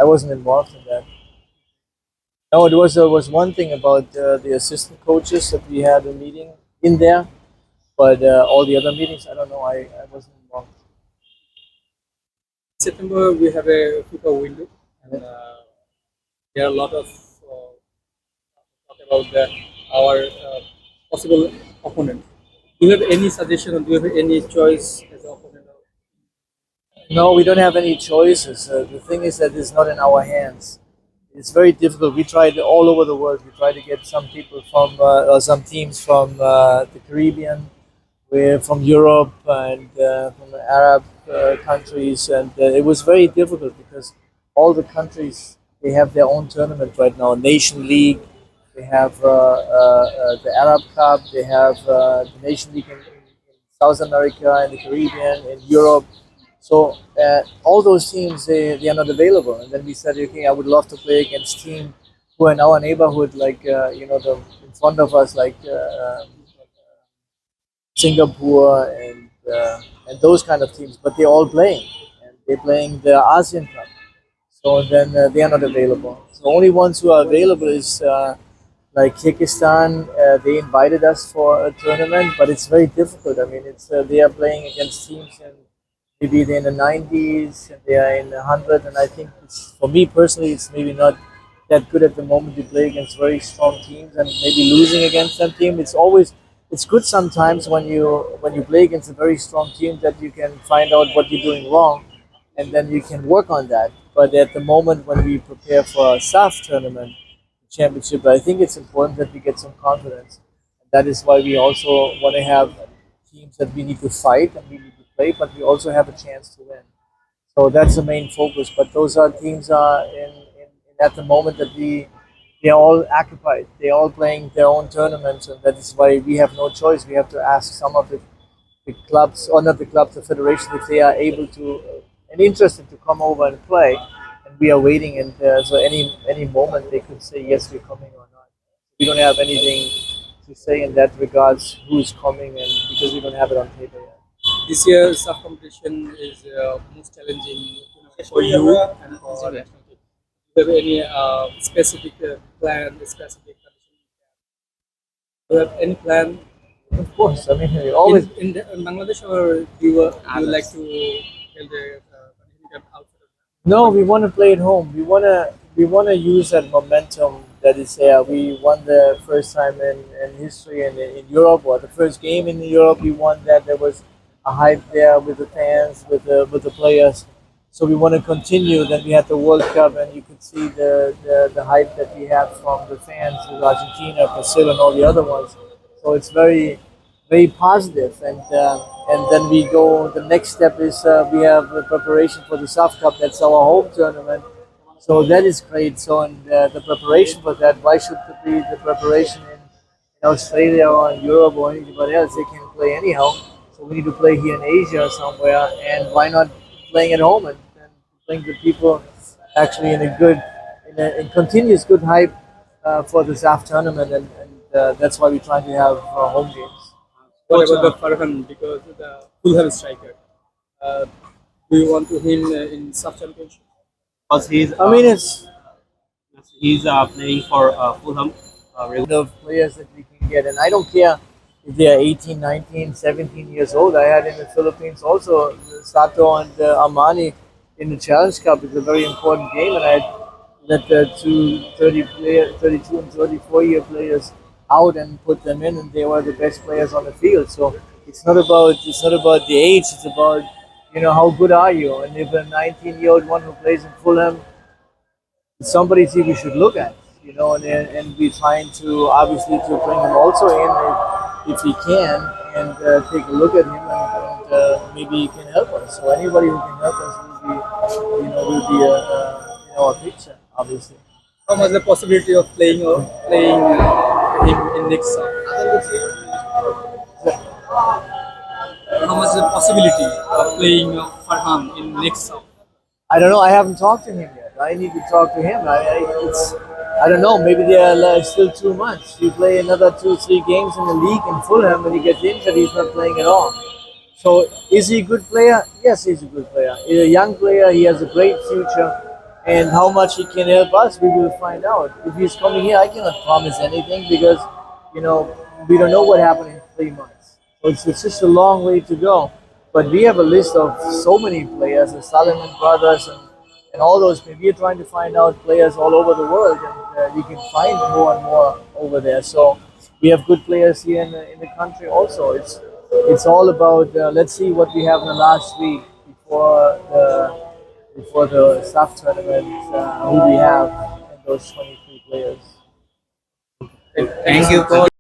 I wasn't involved in that. No, it was one thing about the assistant coaches that we had a meeting in there, but all the other meetings, I don't know. I wasn't involved. September we have a FIFA window, and there are a lot of talk about our possible opponent. Do you have any suggestion, or do you have any choice as an opponent? No, we don't have any choices. The thing is that it's not in our hands. It's very difficult. We tried all over the world. We tried to get some people from, or some teams from the Caribbean, we're from Europe and from the Arab countries, and it was very difficult because all the countries they have their own tournament right now. Nation League, they have the Arab Cup, they have the Nation League in South America, in the Caribbean, in Europe. So all those teams they are not available. And then we said, okay, I would love to play against teams who are in our neighborhood, like the in front of us, like Singapore and those kind of teams. But they're all playing, and they're playing the ASEAN Cup. So then they are not available. So the only ones who are available is like Kyrgyzstan. They invited us for a tournament, but it's very difficult. I mean, it's they are playing against teams and maybe they're in the 90s and they are in the 100, and I think for me personally it's maybe not that good at the moment to play against very strong teams and maybe losing against that team. It's good sometimes when you play against a very strong team that you can find out what you're doing wrong and then you can work on that. But at the moment when we prepare for a SAF tournament championship, I think it's important that we get some confidence. That is why we also want to have teams that we need to fight and we need to play, but we also have a chance to win. So that's the main focus. But those are teams in at the moment that they're all occupied. They're all playing their own tournaments, and that is why we have no choice. We have to ask some of the clubs, or not the clubs, the federation, if they are able to and interested to come over and play. And we are waiting, and so any moment they could say yes, we're coming or not. We don't have anything to say in that regards who is coming, and because we don't have it on paper yet. This year, sub competition is most challenging for you and for national team. Do you have any specific plan, specific condition? Do you have any plan Of course, I mean we always in Bangladesh, or do you like to hold the condition camp outside of no. We want to play at home. We want to use that momentum that is there. We won the first time in history in Europe, or the first game in Europe. We won that. There was a hype there with the fans, with the players. So we want to continue. Then we had the World Cup, and you could see the hype that we have from the fans with Argentina, Brazil, and all the other ones. So it's very positive, and then we go. The next step is we have the preparation for the SAF Cup. That's our home tournament. So that is great. So and the preparation for that, why should it be the preparation in Australia or in Europe or anybody else? They can play anyhow. So we need to play here in Asia somewhere, and why not playing at home and playing the people actually in continuous good hype for the SAF tournament, and that's why we try to have home games. what about the Farhan, because the Fulham striker? Uh, do you want to him in sub championship? Because I mean, it's he's playing for Fulham. of players that we can get. And I don't care if they are 18, 19, 17 years old. I had in the Philippines also Sato and Armani in the Challenge Cup. It's a very important game. And I had let the 32 and 34-year players out and put them in, and they were the best players on the field. So it's not about the age. It's about how good are you. And if a 19-year-old one who plays in Fulham, somebody think we should look at, and we're trying to obviously to bring him also in if he can, and take a look at him, and maybe he can help us. So anybody who can help us will be a picture, obviously. How much the possibility of playing him in next sub? How much the possibility of playing Farhan in next sub? I don't know. I haven't talked to him yet. I need to talk to him. I don't know. Maybe they are still too much. You play another 2, 3 games in the league in Fulham, and he gets injured. He's not playing at all. So is he a good player? Yes, he's a good player. He's a young player. He has a great future. and how much he can help us, we will find out. If he's coming here, I cannot promise anything because, you know, we don't know what happened in 3 months. So it's just a long way to go. But we have a list of so many players, the Solomon brothers, and all those. We are trying to find out players all over the world, and you can find more and more over there. So we have good players here in the country also. It's all about let's see what we have in the last week before the staff tournament, who we have, and those 23 players. Thank you, coach.